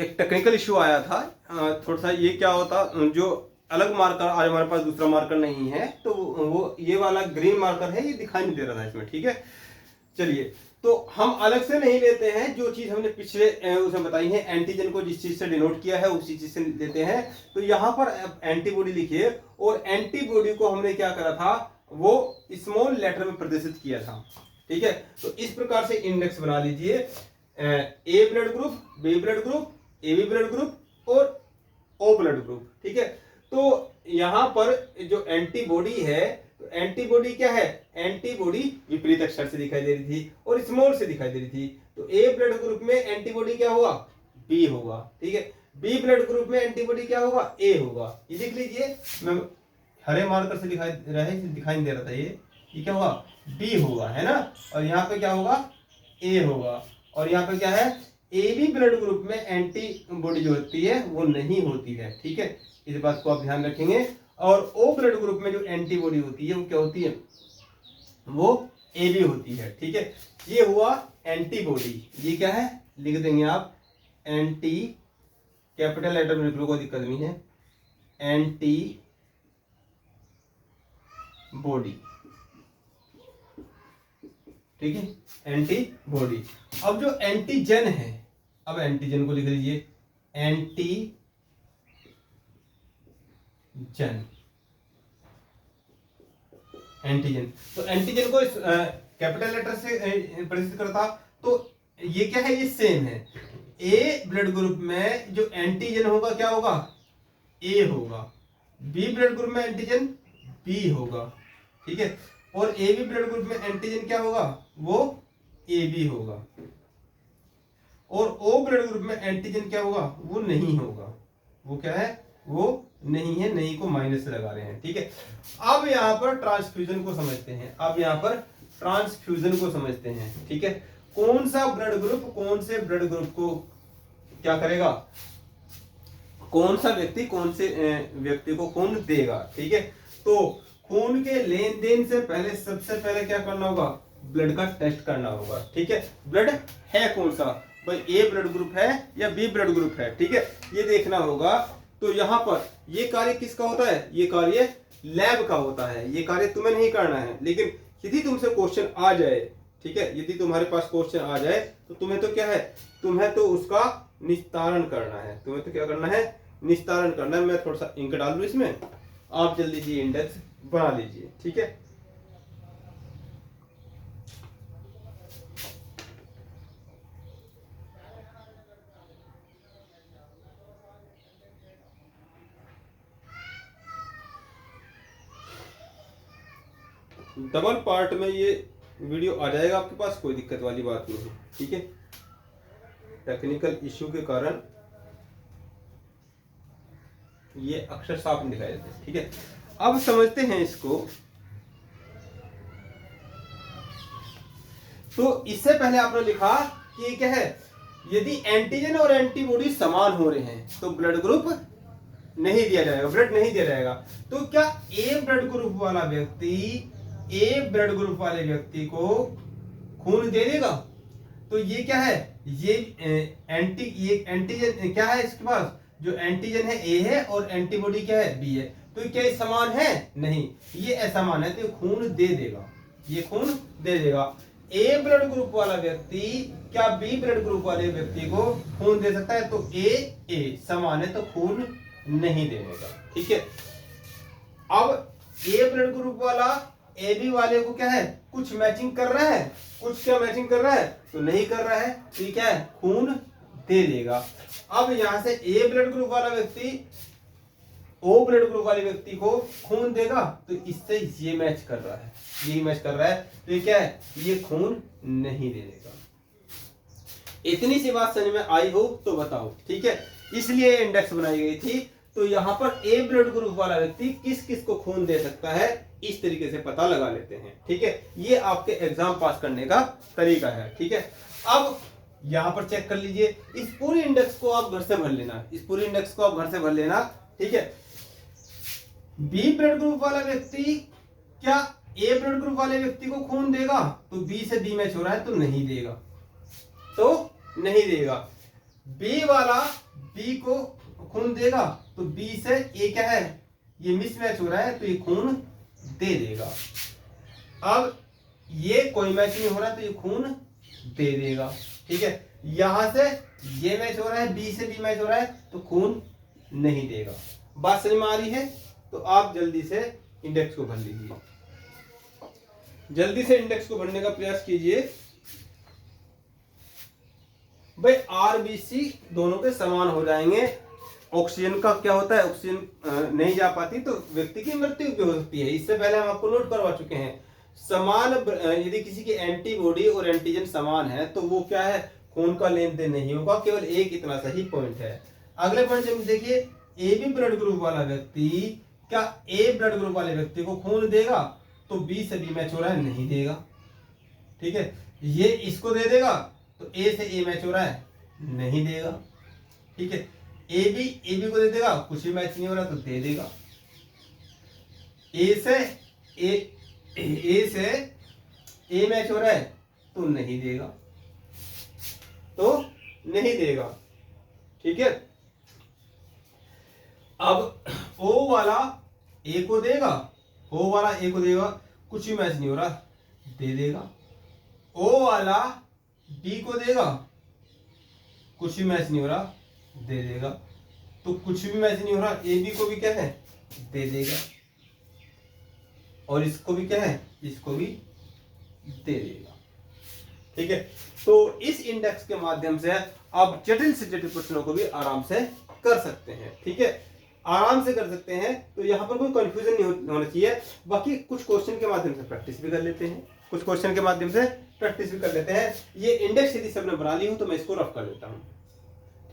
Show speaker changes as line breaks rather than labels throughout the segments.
एक technical issue आया था, थोड़ा सा। ये क्या होता, जो अलग मार्कर, आज हमारे पास दूसरा मार्कर नहीं है तो वो ये वाला ग्रीन मार्कर है, ये दिखाई नहीं दे रहा था इसमें, ठीक है। चलिए, तो हम अलग से नहीं लेते हैं, जो चीज हमने पिछले उसमें बताई है, एंटीजन को जिस चीज से डिनोट किया है उसी चीज से लेते हैं। तो यहाँ पर एंटीबॉडी लिखिए, और एंटीबॉडी को हमने क्या करा था, वो स्मॉल लेटर में प्रदर्शित किया था, ठीक है। तो इस प्रकार से इंडेक्स बना लीजिए, A blood group, B blood group, A B blood group और ओ ब्लड ग्रुप, ठीक है। तो यहाँ पर जो एंटीबॉडी है, तो एंटीबॉडी क्या है, एंटीबॉडी विपरीत अक्षर से दिखाई दे रही थी और स्मॉल से दिखाई दे रही थी। तो ए ब्लड ग्रुप में एंटीबॉडी क्या होगा, बी होगा, ठीक है। बी ब्लड ग्रुप में एंटीबॉडी क्या होगा, ए होगा। ये देख लीजिए, मैं हरे मार्कर से दिखाई नहीं दे रहा था, ये क्या होगा, बी होगा, है ना। और यहाँ पे क्या होगा, ए होगा। और यहाँ पे क्या है, ए बी ब्लड ग्रुप में एंटीबॉडी जो होती है वो नहीं होती है, ठीक है। इस बात को आप ध्यान रखेंगे। और ओ ब्लड ग्रुप में जो एंटीबॉडी होती है वो क्या होती है, वो ए बी होती है, ठीक है। ये हुआ एंटीबॉडी। ये क्या है, लिख देंगे आप एंटी, कैपिटल लेटर में लिख लो, कोई दिक्कत नहीं है, एंटी बॉडी, ठीक है, एंटीबॉडी। अब जो एंटीजन है, अब एंटीजन को लिख लीजिए, एंटीजन, एंटीजन। तो एंटीजन को कैपिटल लेटर से प्रदर्शित करता, तो ये क्या है, ये सेम है। ए ब्लड ग्रुप में जो एंटीजन होगा क्या होगा, ए होगा। बी ब्लड ग्रुप में एंटीजन बी होगा, ठीक है। और ए बी ब्लड ग्रुप में एंटीजन क्या होगा, वो ए बी होगा। और ओ ब्लड ग्रुप में एंटीजन क्या होगा, वो नहीं होगा। वो क्या है, वो नहीं है, नहीं को माइनस से लगा रहे हैं, ठीक है। अब यहाँ पर ट्रांसफ्यूजन को समझते हैं, अब यहाँ पर ट्रांसफ्यूजन को समझते हैं, ठीक है। कौन सा ब्लड ग्रुप कौन से ब्लड ग्रुप को क्या करेगा, कौन सा व्यक्ति कौन से व्यक्ति को खून देगा, ठीक है। तो खून के लेन देन से पहले सबसे पहले क्या करना होगा, ब्लड का टेस्ट करना होगा, ठीक है। ब्लड है कौन सा, भाई ए ब्लड ग्रुप है या बी ब्लड ग्रुप है, ठीक है, ये देखना होगा। तो यहाँ पर ये कार्य किसका होता है, ये कार्य लैब का होता है, ये कार्य तुम्हें नहीं करना है। लेकिन यदि तुमसे क्वेश्चन आ जाए, ठीक है, यदि तुम्हारे पास क्वेश्चन आ जाए तो तुम्हें तो क्या है, तुम्हें तो उसका निस्तारण करना है, तुम्हें तो क्या करना है, निस्तारण करना है। मैं थोड़ा सा इंक डाल लूं इसमें, आप जल्दी जी इंडेक्स बना लीजिए, ठीक है। डबल पार्ट में ये वीडियो आ जाएगा आपके पास, कोई दिक्कत वाली बात नहीं है, ठीक है। टेक्निकल इश्यू के कारण ये अक्षर साफ नहीं दिखाई देते, ठीक है। अब समझते हैं इसको। तो इससे पहले आपने लिखा कि ये क्या है, यदि एंटीजन और एंटीबॉडी समान हो रहे हैं तो ब्लड ग्रुप नहीं दिया जाएगा, ब्लड नहीं दिया जाएगा। तो क्या ए ब्लड ग्रुप वाला व्यक्ति, ए ब्लड ग्रुप वाले व्यक्ति को खून दे देगा? तो ये क्या है, ये एंटीजन क्या है, इसके पास जो एंटीजन है ए है और एंटीबॉडी क्या है, बी है। तो क्या ये समान है, नहीं, ये असमान है, तो खून दे देगा, ये खून दे देगा। ए ब्लड ग्रुप वाला व्यक्ति क्या बी ब्लड ग्रुप वाले व्यक्ति को खून दे सकता है? तो ए समान है तो खून नहीं देगा, ठीक है। अब ए ब्लड ग्रुप वाला ए बी वाले को क्या है, कुछ मैचिंग कर रहा है, कुछ क्या मैचिंग कर रहा है, तो नहीं कर रहा है, तो ये क्या है, खून दे देगा। अब यहां से ए ब्लड ग्रुप वाला व्यक्ति ओ ब्लड ग्रुप वाले व्यक्ति को खून देगा, तो इससे ये मैच कर रहा है, यही मैच कर रहा है, तो ये क्या है, ये खून नहीं दे देगा। इतनी सी बात समझ में आई हो तो बताओ, ठीक है। इसलिए इंडेक्स बनाई गई थी। तो यहां पर ए ब्लड ग्रुप वाला व्यक्ति किस किस को खून दे सकता है, इस तरीके से पता लगा लेते हैं, ठीक है। ये आपके एग्जाम पास करने का तरीका है, ठीक है। अब यहां पर चेक कर लीजिए, इस पूरी इंडेक्स को आप घर से भर लेना, इस पूरी इंडेक्स को आप घर से भर लेना, ठीक है। बी ब्लड ग्रुप वाला व्यक्ति क्या ए ब्लड ग्रुप वाले व्यक्ति को खून देगा? तो बी से बी मैच हो रहा है तो नहीं देगा, तो नहीं देगा। बी वाला बी को खून देगा तो बी से ए क्या है, ये मिसमैच हो रहा है तो ये खून दे देगा। अब ये कोई मैच नहीं हो रहा तो ये खून दे देगा। ठीक है, यहां से ये मैच हो रहा है, बी से बी मैच हो रहा है तो खून नहीं देगा। बात समझ में आ रही है? तो आप जल्दी से इंडेक्स को भर लीजिए, जल्दी से इंडेक्स को भरने का प्रयास कीजिए। भाई आरबीसी दोनों के समान हो जाएंगे। ऑक्सीजन का क्या होता है, ऑक्सीजन नहीं जा पाती तो व्यक्ति की मृत्यु भी हो सकती है। इससे पहले हम आपको नोट करवा चुके हैं। समान यदि किसी की एंटीबॉडी और एंटीजन समान है तो वो क्या है, खून का लेन देन नहीं होगा। केवल एक इतना सही पॉइंट है। अगले पॉइंट में देखिए, ए बी ब्लड ग्रुप वाला व्यक्ति, क्या ए ब्लड ग्रुप वाले व्यक्ति को खून देगा तो बी से बी मैच हो रहा है, नहीं देगा। ठीक है, ये इसको दे देगा तो ए से ए मैच हो रहा है, नहीं देगा। ठीक है, ए बी को दे देगा, कुछ भी मैच नहीं हो रहा तो दे देगा। ए से ए मैच हो रहा है तो नहीं देगा, तो नहीं देगा। ठीक है, अब ओ वाला ए को देगा, ओ वाला ए को देगा, कुछ भी मैच नहीं हो रहा, दे देगा। ओ वाला बी को देगा, कुछ भी मैच नहीं हो रहा, दे देगा। तो कुछ भी मैच नहीं हो रहा, ए बी को भी क्या है, दे देगा, और इसको भी क्या है, इसको भी दे देगा। ठीक है, तो इस इंडेक्स के माध्यम से आप जटिल से जटिल प्रश्नों को भी आराम से कर सकते हैं। ठीक है, आराम से कर सकते हैं, तो यहां पर कोई कंफ्यूजन नहीं होना चाहिए। बाकी कुछ क्वेश्चन के माध्यम से प्रैक्टिस भी कर लेते हैं, कुछ क्वेश्चन के माध्यम से प्रैक्टिस भी कर लेते हैं। ये इंडेक्स यदि सबने बना ली हो तो मैं इसको रफ कर लेता हूं।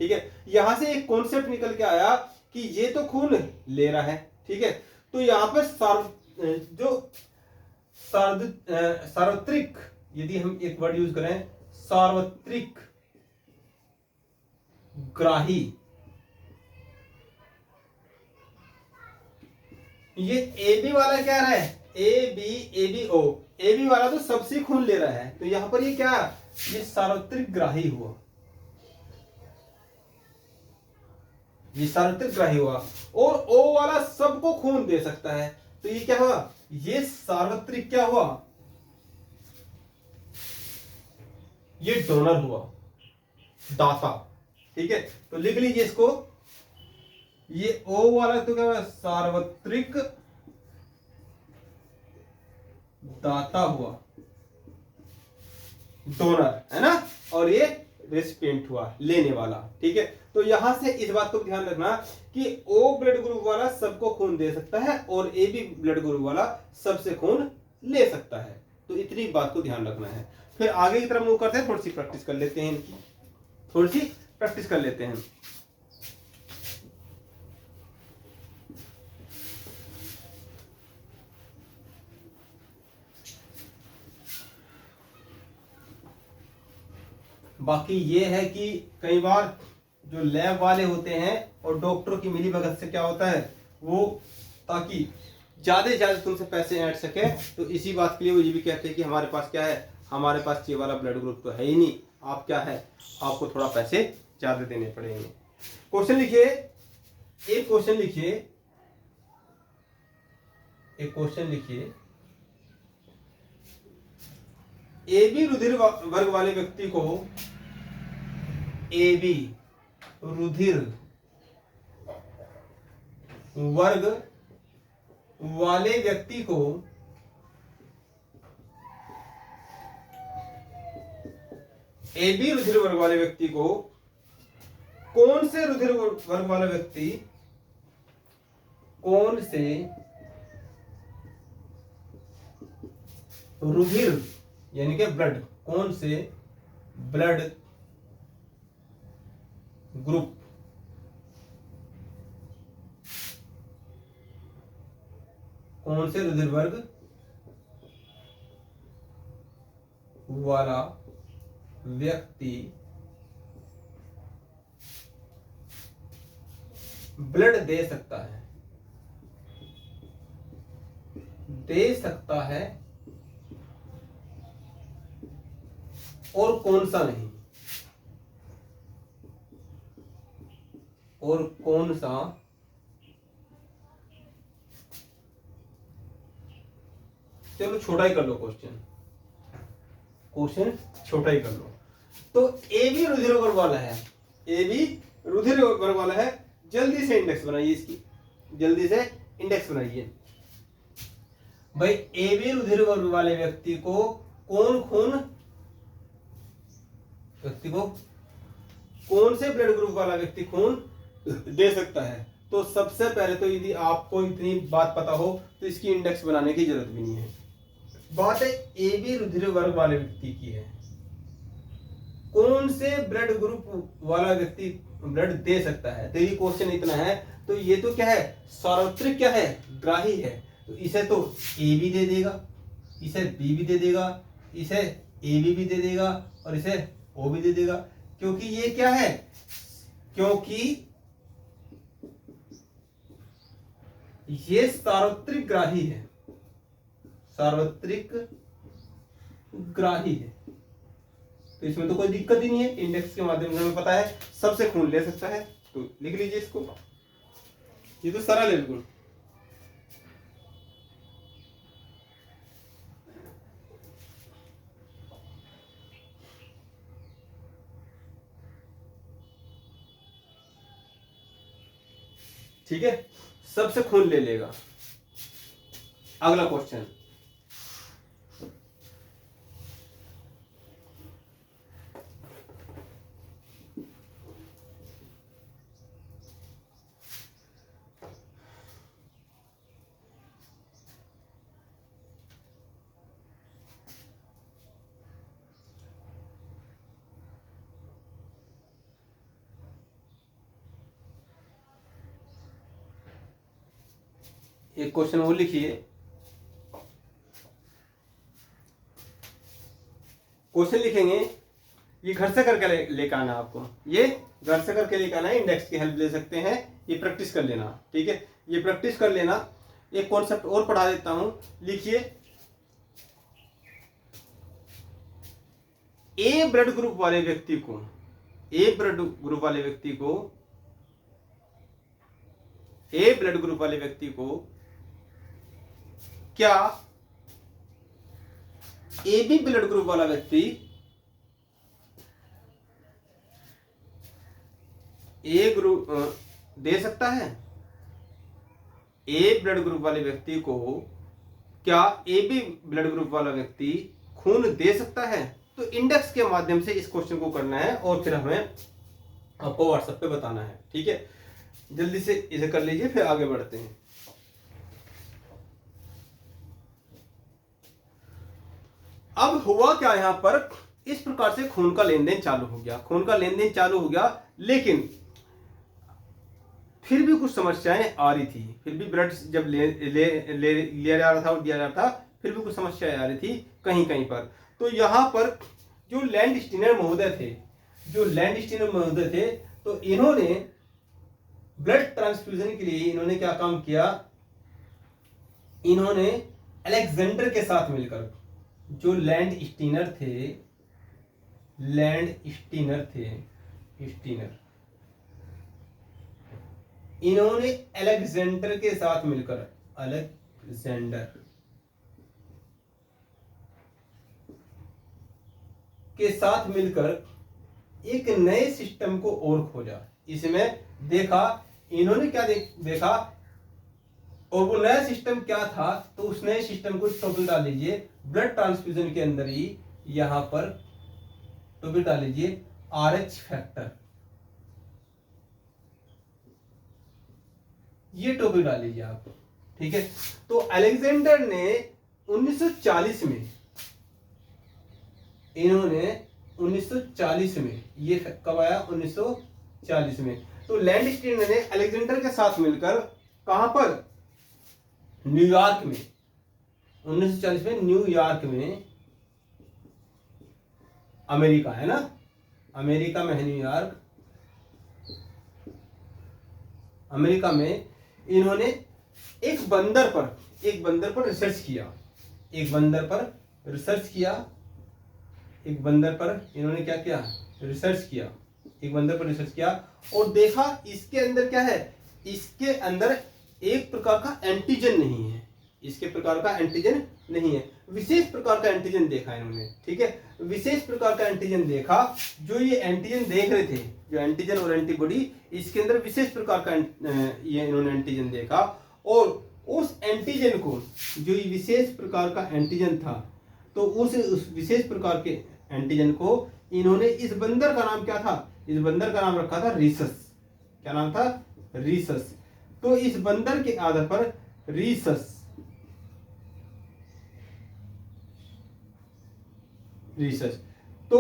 ठीक है, यहां से एक कॉन्सेप्ट निकल के आया कि ये तो खून ले रहा है। ठीक है, तो यहां पर सार्वत्रिक, यदि हम एक वर्ड यूज करें, सार्वत्रिक ग्राही, ये ए बी वाला क्या रहा है, A B O, A B वाला तो सबसे खून ले रहा है, तो यहां पर ये क्या, ये सार्वत्रिक ग्राही हुआ, ये सार्वत्रिक ग्राही हुआ। और ओ वाला सबको खून दे सकता है, तो ये क्या हुआ, ये सार्वत्रिक क्या हुआ, ये डोनर हुआ, दाता। ठीक है, तो लिख लीजिए इसको, ये ओ वाला तो क्या हुआ, सार्वत्रिक दाता हुआ, डोनर है ना, और ये रेसिपिएंट हुआ, लेने वाला। ठीक है, तो यहां से इस बात को ध्यान रखना कि ओ ब्लड ग्रुप वाला सबको खून दे सकता है और ए बी ब्लड ग्रुप वाला सबसे खून ले सकता है। तो इतनी बात को ध्यान रखना है। फिर आगे की तरफ मूव करते हैं, थोड़ी सी प्रैक्टिस कर लेते हैं इनकी, थोड़ी सी प्रैक्टिस कर लेते हैं। बाकी ये है कि कई बार जो लैब वाले होते हैं और डॉक्टरों की मिलीभगत से क्या होता है, वो ताकि ज्यादा से ज्यादा तुमसे पैसे ऐंठ सके, तो इसी बात के लिए वो ये भी कहते हैं कि हमारे पास क्या है, हमारे पास ये वाला ब्लड ग्रुप तो है ही नहीं, आप क्या है, आपको थोड़ा पैसे ज्यादा देने पड़ेंगे। क्वेश्चन लिखिए, एक क्वेश्चन लिखिए, एक क्वेश्चन लिखिए, ए बी रुधिर वर्ग वाले व्यक्ति को, ए बी रुधिर वर्ग वाले व्यक्ति को ए बी रुधिर वर्ग वाले व्यक्ति को कौन से रुधिर वर्ग वाला व्यक्ति, कौन से रुधिर यानी कि ब्लड, कौन से ब्लड ग्रुप कौन से रुधिर वर्ग वाला व्यक्ति ब्लड दे सकता है, दे सकता है और कौन सा नहीं। और कौन सा चलो छोटा ही कर लो क्वेश्चन छोटा ही कर लो। तो ए बी रुधिर वर्ग वाला है, ए बी रुधिर वर्ग वाला है, जल्दी से इंडेक्स बनाइए इसकी, जल्दी से इंडेक्स बनाइए भाई। ए बी रुधिर वर्ग वाले व्यक्ति को कौन से ब्लड ग्रुप वाला व्यक्ति खून दे सकता है। तो सबसे पहले तो यदि आपको इतनी बात पता हो तो इसकी इंडेक्स बनाने की जरूरत भी नहीं है। बात है ए बी रुधिर वर्ग वाले व्यक्ति की है, कौन से ब्लड ग्रुप वाला व्यक्ति ब्लड दे सकता है। तो ये क्वेश्चन इतना है, तो ये तो क्या है, सार्वत्रिक क्या है, ग्राही है। तो इसे तो ए भी दे देगा, इसे बी भी दे देगा, इसे ए बी भी दे देगा और इसे ओ भी दे देगा, क्योंकि ये क्या है, क्योंकि ये सार्वत्रिक ग्राही है, सार्वत्रिक ग्राही है। तो इसमें तो कोई दिक्कत ही नहीं है, इंडेक्स के माध्यम से हमें पता है सबसे खून ले सकता है। तो लिख लीजिए इसको, ये तो सरल है बिल्कुल। ठीक है, सबसे खून ले लेगा। अगला क्वेश्चन, एक क्वेश्चन वो लिखिए। क्वेश्चन लिखेंगे, ये घर से करके लेकर आना आपको, ये घर से करके लेकर आना है, इंडेक्स की हेल्प ले सकते हैं, ये प्रैक्टिस कर लेना। ठीक है, ये प्रैक्टिस कर लेना। एक कॉन्सेप्ट और पढ़ा देता हूं, लिखिए। ए ब्लड ग्रुप वाले व्यक्ति को, ए ब्लड ग्रुप वाले व्यक्ति को, ए ब्लड ग्रुप वाले व्यक्ति को क्या ए बी ब्लड ग्रुप वाला व्यक्ति ए ग्रुप दे सकता है। ए ब्लड ग्रुप वाले व्यक्ति को क्या ए बी ब्लड ग्रुप वाला व्यक्ति खून दे सकता है। तो इंडेक्स के माध्यम से इस क्वेश्चन को करना है और फिर हमें आपको व्हाट्सएप पे बताना है। ठीक है, जल्दी से इसे कर लीजिए, फिर आगे बढ़ते हैं। अब हुआ क्या, यहां पर इस प्रकार से खून का लेन देन चालू हो गया, खून का लेन देन चालू हो गया, लेकिन फिर भी कुछ समस्याएं आ रही थी। फिर भी ब्लड जब लिया जा रहा था और दिया जा रहा था, फिर भी कुछ समस्याएं आ रही थी कहीं कहीं पर। तो यहां पर जो लैंडस्टीनर महोदय थे, तो इन्होंने ब्लड ट्रांसफ्यूजन के लिए इन्होंने क्या काम किया, इन्होंने अलेक्जेंडर के साथ मिलकर, जो लैंडस्टीनर थे, इन्होंने अलेक्जेंडर के साथ मिलकर, अलेक्जेंडर के साथ मिलकर एक नए सिस्टम को और खोजा। इसमें देखा इन्होंने क्या देखा, और वो नया सिस्टम क्या था, तो उस नए सिस्टम को टॉपिक डाल लीजिए ब्लड ट्रांसफ्यूजन के अंदर ही, यहां पर टॉपिक डाल लीजिए RH फैक्टर, ये टॉपिक डाल लीजिए आप। ठीक है, तो अलेक्जेंडर ने 1940 में, इन्होंने 1940 में, ये कब आया, 1940 में। तो लैंडस्टीनर ने अलेक्जेंडर के साथ मिलकर कहां पर, न्यूयॉर्क में, 1940 में न्यूयॉर्क में, अमेरिका है ना, अमेरिका में है न्यूयॉर्क, अमेरिका में इन्होंने एक बंदर पर रिसर्च किया, एक बंदर पर इन्होंने क्या किया, रिसर्च किया। एक बंदर पर रिसर्च किया और देखा इसके अंदर क्या है, इसके अंदर एक प्रकार का एंटीजन नहीं है, इसके प्रकार का एंटीजन नहीं है, विशेष प्रकार का एंटीजन देखा इन्होंने। ठीक है, विशेष प्रकार का एंटीजन देखा। जो ये एंटीजन देख रहे थे, जो एंटीजन और एंटीबॉडी, इसके अंदर विशेष प्रकार का ये इन्होंने एंटीजन देखा और उस एंटीजन को, जो ये विशेष प्रकार का एंटीजन था, तो उस विशेष प्रकार के एंटीजन को इन्होंने, इस बंदर का नाम क्या था, इस बंदर का नाम रखा था रीसस। क्या नाम था, रीसस। तो इस बंदर के आधार पर रीसस तो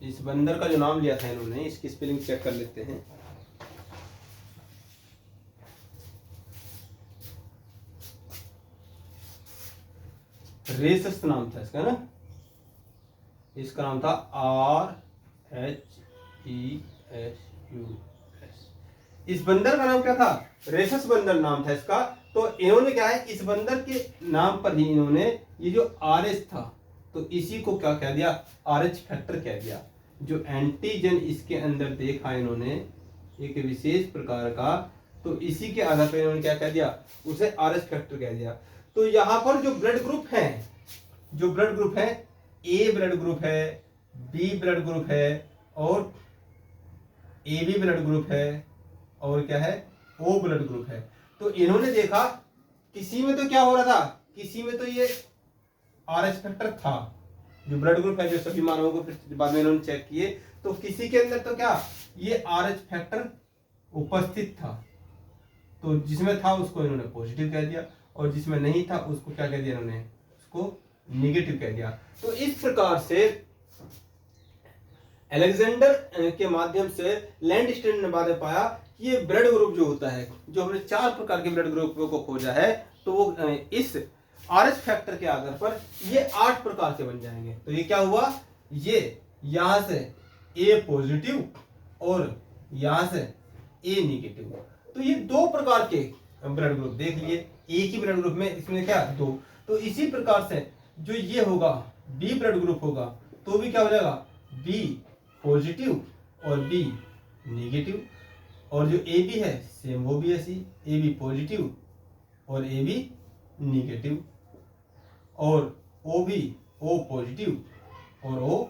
इस बंदर का जो नाम लिया था इन्होंने, इसकी स्पेलिंग चेक कर लेते हैं। रेसस नाम था इसका ना, इसका नाम था RHESUS। इस बंदर का नाम क्या था, रेसस बंदर नाम था इसका। तो इन्होंने क्या है, इस बंदर के नाम पर ही इन्होंने ये जो RH था, तो इसी को क्या कह दिया, RH फैक्टर कह दिया। जो एंटीजन इसके अंदर देखा इन्होंने एक विशेष प्रकार का, तो इसी के आधार पर इन्होंने क्या कह दिया, उसे RH फैक्टर कह दिया। तो यहाँ पर जो ब्लड ग्रुप है, जो ब्लड ग्रुप है, ए ब्लड ग्रुप है, बी ब्लड ग्रुप है और AB ब्लड ग्रुप है और क्या है, O ब्लड ग्रुप है। तो इन्होंने देखा किसी में तो क्या हो रहा था, किसी में तो ये RH फैक्टर था, जो ब्लड ग्रुप है, जो सभी मानवों को फिर बाद में इन्होंने चेक किए, तो किसी के अंदर तो क्या ये RH फैक्टर उपस्थित था। तो जिसमें था उसको इन्होंने पॉजिटिव कह दिया और जिसमें नहीं था उसको क्या कह दिया इन्होंने, उसको नेगेटिव कह दिया। तो इस प्रकार से अलेक्जेंडर के माध्यम से लैंडस्टेन ने बाद में पाया कि ये ब्लड ग्रुप जो होता है, जो हमने 4 प्रकार के ब्लड ग्रुपों को खोजा है, तो वो इस RH फैक्टर के आधार पर ये 8 प्रकार के बन जाएंगे। तो ये क्या हुआ, ये यहां से A पॉजिटिव और यहां से A नेगेटिव। तो ये 2 प्रकार के ब्लड ग्रुप देख लिए, एक ही ब्लड ग्रुप में इसमें क्या 2। तो इसी प्रकार से जो ये होगा B ब्लड ग्रुप होगा, तो भी क्या हो जाएगा, B पॉजिटिव और B नेगेटिव। और जो AB है सेम वो भी ऐसी, AB पॉजिटिव और AB नेगेटिव। और OB O पॉजिटिव और O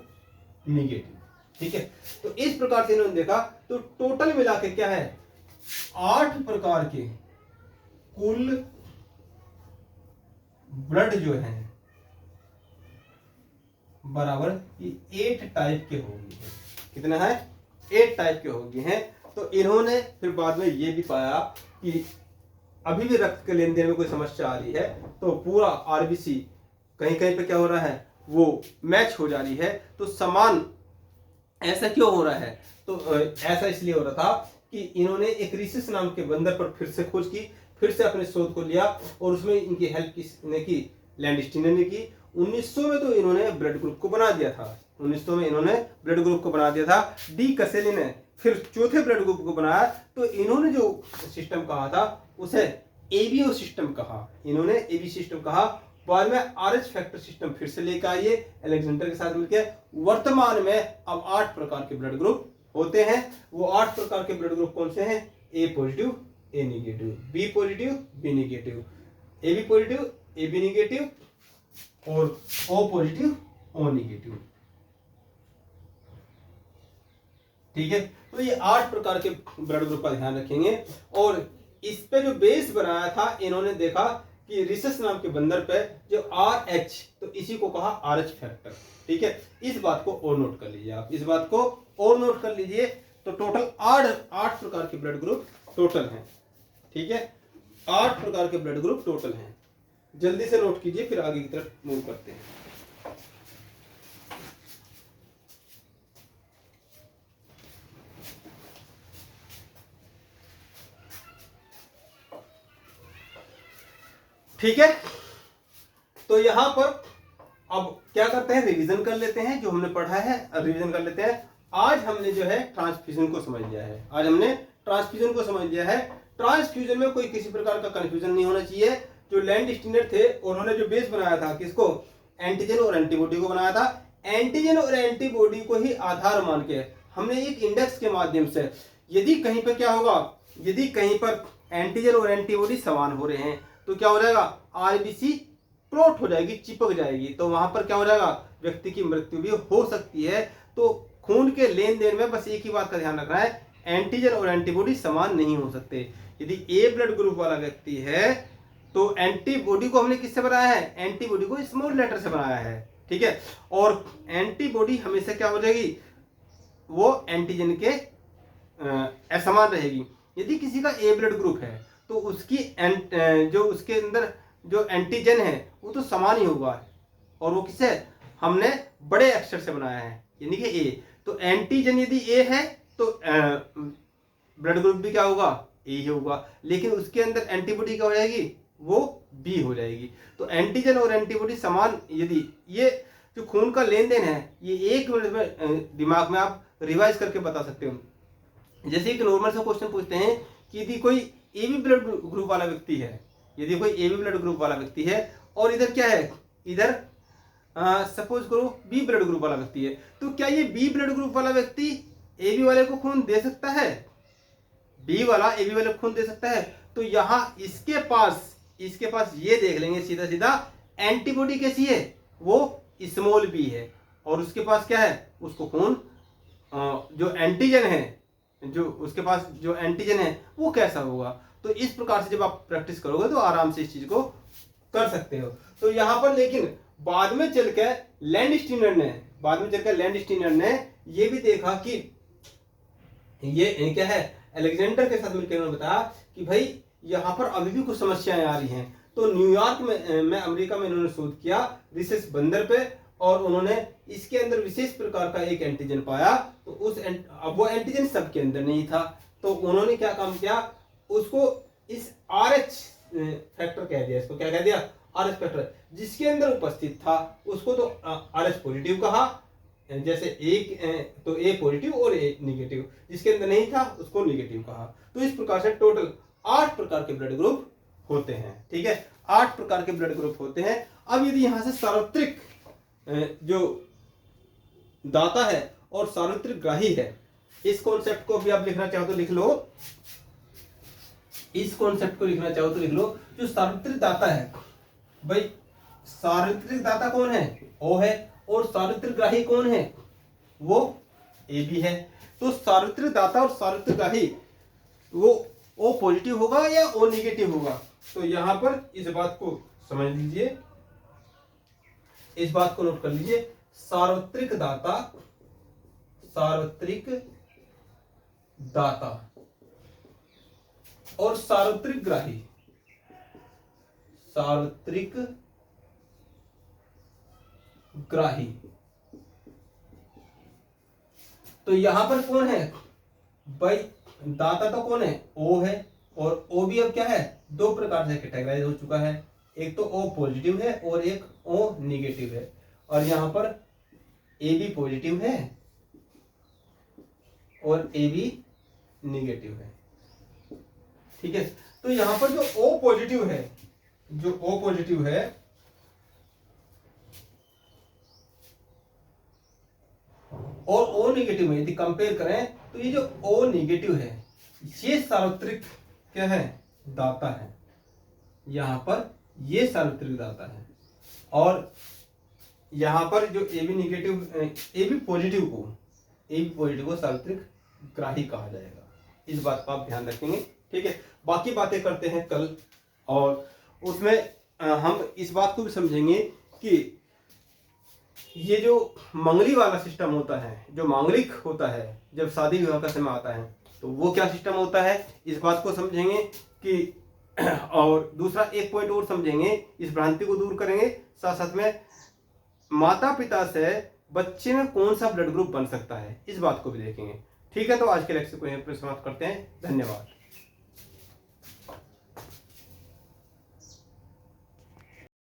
नेगेटिव। ठीक है, तो इस प्रकार से इन्होंने देखा। तो टोटल मिला के क्या है, 8 प्रकार के कुल ब्लड जो है बराबर ये 8 टाइप के हो गए हैं। कितना है, 8 टाइप के हो गए हैं। तो इन्होंने फिर बाद में ये भी पाया कि अभी भी रक्त के लेन देन में कोई समस्या आ रही है, तो पूरा RBC कहीं कहीं पे क्या हो रहा है, वो मैच हो जा रही है। तो समान ऐसा क्यों हो रहा है, तो ऐसा इसलिए हो रहा था कि इन्होंने एक रीसस नाम के बंदर पर फिर से खोज की, फिर से अपने शोध को लिया और उसमें इनकी हेल्प किसने की, लैंडस्टीनर ने की। 1900 में तो इन्होंने ब्लड ग्रुप को बना दिया था, 1900 में इन्होंने ब्लड ग्रुप को बना दिया था। डी कसेली ने फिर चौथे ब्लड ग्रुप को बनाया। तो इन्होंने जो सिस्टम कहा था उसे एबीओ सिस्टम कहा, इन्होंने एबी सिस्टम कहा। बाद में RH फैक्टर सिस्टम फिर से लेकर आइए अलेक्जेंडर के साथ मिलकर। वर्तमान में अब 8 प्रकार के ब्लड ग्रुप होते हैं। वो 8 प्रकार के ब्लड ग्रुप कौन से हैं, A positive A negative, B positive B negative, AB positive AB negative और O पॉजिटिव O नेगेटिव। ठीक है, तो ये 8 प्रकार के ब्लड ग्रुप का ध्यान रखेंगे। और इस पे जो बेस बनाया था, इन्होंने देखा कि रीसस नाम के बंदर पे जो RH, तो इसी को कहा RH फैक्टर। ठीक है, इस बात को और नोट कर लीजिए, आप इस बात को और नोट कर लीजिए। तो टोटल 8 प्रकार के ब्लड ग्रुप टोटल हैं। ठीक है, 8 प्रकार के ब्लड ग्रुप टोटल हैं। जल्दी से नोट कीजिए, फिर आगे की तरफ मूव करते हैं। ठीक है, तो यहां पर अब क्या करते हैं, रिवीजन कर लेते हैं जो हमने पढ़ा है, रिवीजन कर लेते हैं। आज हमने जो है ट्रांसफ्यूजन को समझ लिया है, आज हमने ट्रांसफ्यूजन को समझ लिया है। ट्रांसफ्यूजन में कोई किसी प्रकार का कंफ्यूजन नहीं होना चाहिए। जो लैंडस्टीनर थे उन्होंने जो बेस बनाया था किसको, एंटीजन और एंटीबॉडी को बनाया था। एंटीजन और एंटीबॉडी को ही आधार मान के हमने एक इंडेक्स के माध्यम से, यदि कहीं पर क्या होगा, यदि कहीं पर एंटीजन और एंटीबॉडी समान हो रहे हैं तो क्या हो जाएगा, आरबीसी क्लॉट हो जाएगी, चिपक जाएगी, तो वहां पर क्या हो जाएगा, व्यक्ति की मृत्यु भी हो सकती है। तो खून के लेन देन में बस एक ही बात का ध्यान रखना है, एंटीजन और एंटीबॉडी समान नहीं हो सकते। यदि ए ब्लड ग्रुप वाला व्यक्ति है तो एंटीबॉडी को हमने किससे बनाया है, एंटीबॉडी को स्मॉल लेटर से बनाया है, ठीक है। और एंटीबॉडी हमेशा क्या हो जाएगी, वो एंटीजन के असमान रहेगी। यदि किसी का ए ब्लड ग्रुप है तो उसकी जो उसके अंदर जो एंटीजन है वो तो समान ही होगा, और वो किससे, हमने बड़े अक्षर से बनाया है, यानी कि ए। तो एंटीजन यदि ए है तो ब्लड ग्रुप भी क्या होगा, ए ही होगा, लेकिन उसके अंदर एंटीबॉडी क्या हो जाएगी, वो बी हो जाएगी। तो एंटीजन और एंटीबॉडी समान, यदि ये जो खून का लेन देन है ये एक मिनट में दिमाग में आप रिवाइज करके बता सकते हो। जैसे एक नॉर्मल सा क्वेश्चन पूछते हैं कि यदि कोई एबी ब्लड ग्रुप वाला व्यक्ति है, यदि कोई एबी ब्लड ग्रुप वाला व्यक्ति है और इधर क्या है, इधर सपोज करो बी ब्लड ग्रुप वाला व्यक्ति है, तो क्या ये बी ब्लड ग्रुप वाला व्यक्ति एबी वाले को खून दे सकता है, बी वाला एबी वाले को खून दे सकता है? तो यहां इसके पास ये देख लेंगे सीधा सीधा, एंटीबॉडी कैसी है, वो स्मॉल बी है, और उसके पास क्या है, उसको खून जो एंटीजन है, जो उसके पास जो एंटीजन है वो कैसा होगा। तो इस प्रकार से जब आप प्रैक्टिस करोगे तो आराम से इस चीज को कर सकते हो। तो यहां पर लेकिन बाद में चलकर लैंडस्टीनर ने ये भी देखा कि ये क्या है, अलेक्जेंडर के साथ मिलकर उन्होंने बताया कि भाई यहाँ पर अभी भी कुछ समस्याएं आ रही हैं। तो न्यूयॉर्क में अमेरिका में इन्होंने शोध किया रिसेस बंदर पे, और उन्होंने इसके अंदर विशेष प्रकार का एक एंटीजन पाया। तो अब वो एंटीजन सबके अंदर नहीं था, तो उन्होंने क्या काम किया, उसको इस RH फैक्टर कह दिया, इसको क्या कह दिया, RH फैक्टर, जिसके अंदर उपस्थित था उसको तो RH पॉजिटिव कहा, जैसे एक तो ए पॉजिटिव और ए निगेटिव, जिसके अंदर नहीं था उसको निगेटिव कहा। तो इस प्रकार से टोटल 8 प्रकार के ब्लड ग्रुप होते हैं, ठीक है, 8 प्रकार के ब्लड ग्रुप होते हैं। अब यदि यहां से सार्वत्रिक जो दाता है और सार्वत्रिक ग्राही है, इस कॉन्सेप्ट को भी आप लिखना चाहो तो लिख लो, इस कॉन्सेप्ट को लिखना चाहो तो लिख लो। जो सार्वत्रिक दाता है, भाई सार्वत्रिक दाता कौन है, ओ है, और सार्वत्रिक ग्राही कौन है, वो ए बी है। तो सार्वत्रिक दाता और सार्वत्रिक ग्राही वो ओ पॉजिटिव होगा या ओ निगेटिव होगा। तो यहां पर इस बात को समझ लीजिए, इस बात को नोट कर लीजिए, सार्वत्रिक दाता और सार्वत्रिक ग्राही, तो यहां पर कौन है भाई, दाता तो कौन है, ओ है, और ओ भी अब क्या है, 2 प्रकार से कैटेगराइज हो चुका है, एक तो ओ पॉजिटिव है और एक ओ निगेटिव है, और यहां पर ए बी पॉजिटिव है और ए बी निगेटिव है, ठीक है। तो यहां पर जो ओ पॉजिटिव है और ओ निगेटिव है, यदि कंपेयर करें तो ये जो ओ निगेटिव है ये सार्वत्रिक क्या है, दाता है, यहां पर ये सार्वत्रिक दाता है, और यहां पर जो ए बी पॉजिटिव को सार्वत्रिक ग्राही कहा जाएगा। इस बात का आप ध्यान रखेंगे, ठीक है। बाकी बातें करते हैं कल, और उसमें हम इस बात को भी समझेंगे कि ये जो मंगली वाला सिस्टम होता है, जो मांगलिक होता है, जब शादी विवाह का समय आता है तो वो क्या सिस्टम होता है, इस बात को समझेंगे कि और दूसरा एक पॉइंट और समझेंगे, इस भ्रांति को दूर करेंगे, साथ साथ में माता पिता से बच्चे में कौन सा ब्लड ग्रुप बन सकता है, इस बात को भी देखेंगे, ठीक है। तो आज के लेक्चर को यहीं पर समाप्त करते हैं, धन्यवाद।